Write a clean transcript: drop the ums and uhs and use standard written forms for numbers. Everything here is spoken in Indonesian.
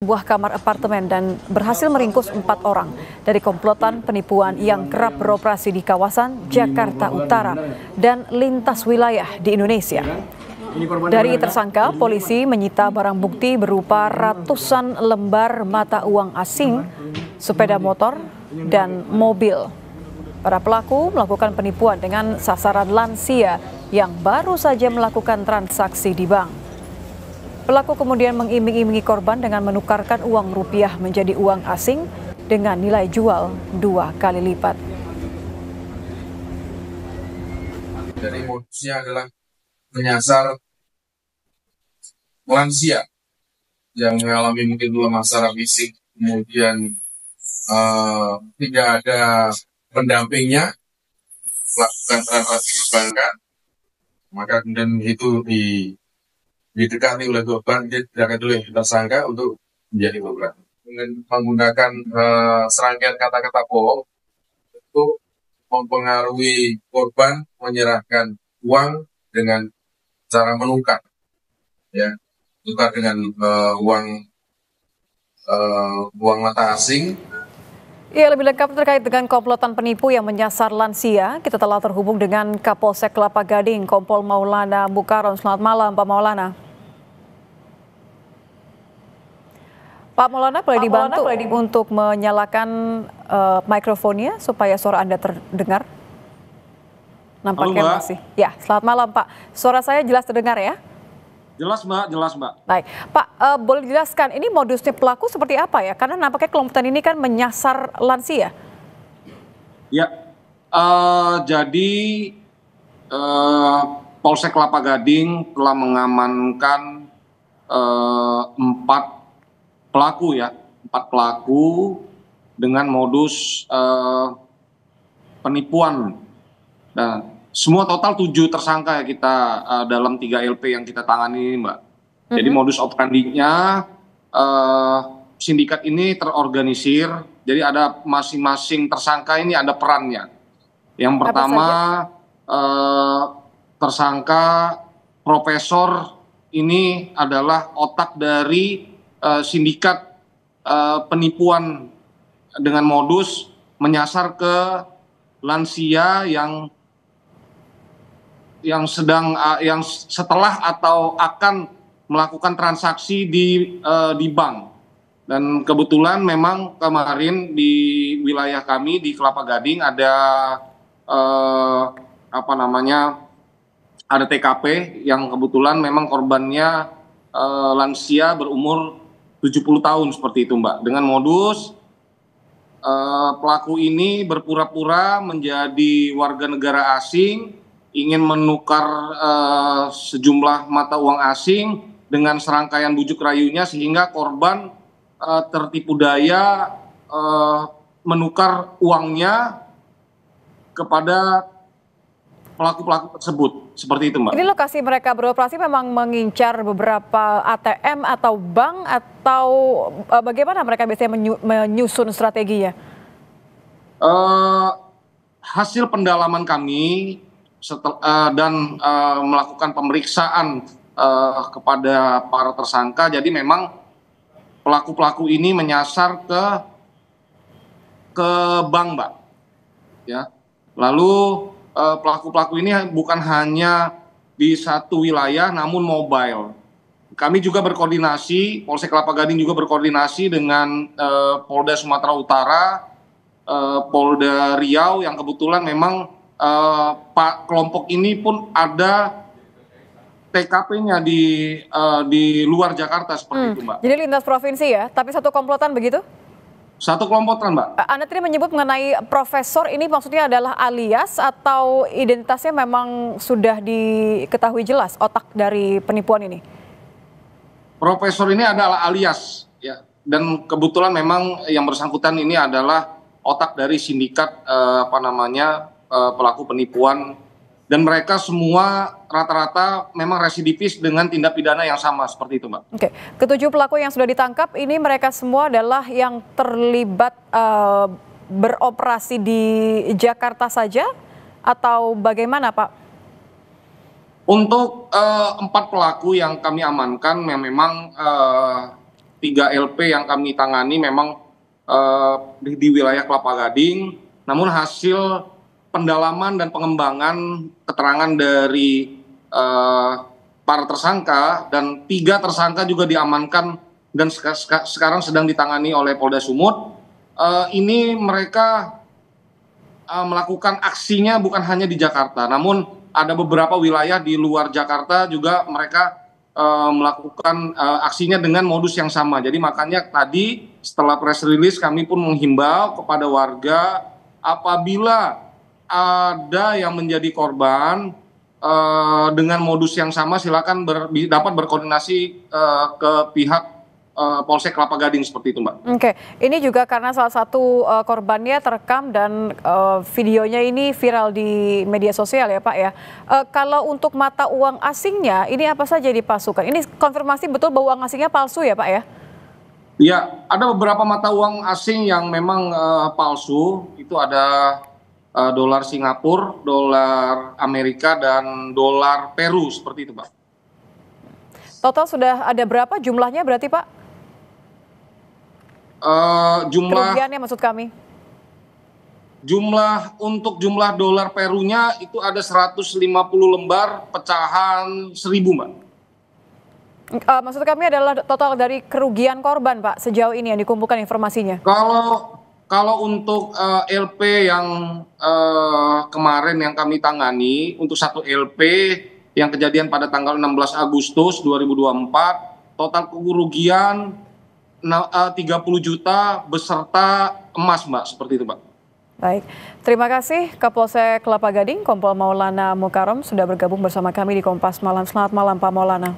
Sebuah kamar apartemen dan berhasil meringkus 4 orang dari komplotan penipuan yang kerap beroperasi di kawasan Jakarta Utara dan lintas wilayah di Indonesia. Dari tersangka, polisi menyita barang bukti berupa ratusan lembar mata uang asing, sepeda motor, dan mobil. Para pelaku melakukan penipuan dengan sasaran lansia yang baru saja melakukan transaksi di bank. Pelaku kemudian mengiming-imingi korban dengan menukarkan uang rupiah menjadi uang asing dengan nilai jual 2 kali lipat. Jadi modusnya adalah menyasar lansia yang mengalami mungkin dua masalah fisik, kemudian tidak ada pendampingnya, melakukan transaksi perbankan, maka kemudian itu didekati oleh korban, didekati oleh tersangka untuk menjadi korban. Dengan menggunakan serangkaian kata-kata bohong untuk mempengaruhi korban menyerahkan uang dengan cara menukar, ya, tukar dengan uang mata asing. Ya, lebih lengkap terkait dengan komplotan penipu yang menyasar lansia, kita telah terhubung dengan Kapolsek Kelapa Gading, Kompol Maulana Bukaron. Selamat malam, Pak Maulana. Pak Maulana, boleh dibantu untuk menyalakan mikrofonnya supaya suara Anda terdengar? Nampaknya Halo, Mbak. masih. Ya, selamat malam, Pak. Suara saya jelas terdengar ya? Jelas, Mbak. Jelas, Mbak. Baik, Pak, boleh dijelaskan ini modusnya pelaku seperti apa ya? Karena nampaknya kelompok ini kan menyasar lansia. Ya, jadi Polsek Kelapa Gading telah mengamankan 4 pelaku ya, 4 pelaku dengan modus penipuan. Dan semua total 7 tersangka ya kita dalam 3 LP yang kita tangani, Mbak. Jadi modus operandinya sindikat ini terorganisir. Jadi ada masing-masing tersangka ini ada perannya. Yang pertama tersangka Profesor ini adalah otak dari sindikat penipuan dengan modus menyasar ke lansia yang setelah atau akan melakukan transaksi di bank. Dan kebetulan memang kemarin di wilayah kami di Kelapa Gading ada ada TKP yang kebetulan memang korbannya lansia berumur 70 tahun seperti itu, Mbak. Dengan modus pelaku ini berpura-pura menjadi warga negara asing, ingin menukar sejumlah mata uang asing dengan serangkaian bujuk rayunya sehingga korban tertipu daya menukar uangnya kepada pelaku-pelaku tersebut. Seperti itu, Mbak. Ini lokasi mereka beroperasi memang mengincar beberapa ATM atau bank atau bagaimana mereka biasanya menyusun strateginya? Hasil pendalaman kami dan melakukan pemeriksaan kepada para tersangka, jadi memang pelaku-pelaku ini menyasar ke bank, Mbak. Ya. Lalu pelaku-pelaku ini bukan hanya di satu wilayah namun mobile. Kami juga berkoordinasi, Polsek Kelapa Gading juga berkoordinasi dengan Polda Sumatera Utara, Polda Riau yang kebetulan memang kelompok ini pun ada TKP-nya di luar Jakarta seperti itu, Mbak. Jadi lintas provinsi ya, tapi satu komplotan begitu? Satu kelompokan, Mbak. Anda tadi menyebut mengenai Profesor, ini maksudnya adalah alias atau identitasnya memang sudah diketahui jelas otak dari penipuan ini? Profesor ini adalah alias, ya. Dan kebetulan memang yang bersangkutan ini adalah otak dari sindikat pelaku penipuan. Dan mereka semua rata-rata memang residivis dengan tindak pidana yang sama seperti itu, Mbak. Oke, ketujuh pelaku yang sudah ditangkap ini mereka semua adalah yang terlibat beroperasi di Jakarta saja atau bagaimana, Pak? Untuk 4 pelaku yang kami amankan yang memang 3 LP yang kami tangani memang di wilayah Kelapa Gading, namun hasil pendalaman dan pengembangan keterangan dari para tersangka dan 3 tersangka juga diamankan dan sekarang sedang ditangani oleh Polda Sumut. Ini mereka melakukan aksinya bukan hanya di Jakarta, namun ada beberapa wilayah di luar Jakarta juga mereka melakukan aksinya dengan modus yang sama. Jadi makanya tadi setelah press release kami pun menghimbau kepada warga apabila ada yang menjadi korban dengan modus yang sama silakan dapat berkoordinasi ke pihak Polsek Kelapa Gading seperti itu, Mbak. Oke, ini juga karena salah satu korbannya terekam dan videonya ini viral di media sosial ya Pak ya. Kalau untuk mata uang asingnya, ini apa saja dipalsukan? Ini konfirmasi betul bahwa uang asingnya palsu ya Pak ya? Iya, ada beberapa mata uang asing yang memang palsu. Itu ada dolar Singapura, dolar Amerika, dan dolar Peru seperti itu, Pak. Total sudah ada berapa jumlahnya berarti Pak? Kerugiannya maksud kami. Untuk jumlah dolar Perunya itu ada 150 lembar pecahan 1.000, Mbak. Maksud kami adalah total dari kerugian korban Pak sejauh ini yang dikumpulkan informasinya. Kalau untuk LP yang kemarin yang kami tangani, untuk 1 LP yang kejadian pada tanggal 16 Agustus 2024, total kerugian 30 juta beserta emas, Mbak, seperti itu, Mbak. Baik, terima kasih Kapolsek Kelapa Gading, Kompol Maulana Mukarom sudah bergabung bersama kami di Kompas Malam. Selamat malam Pak Maulana.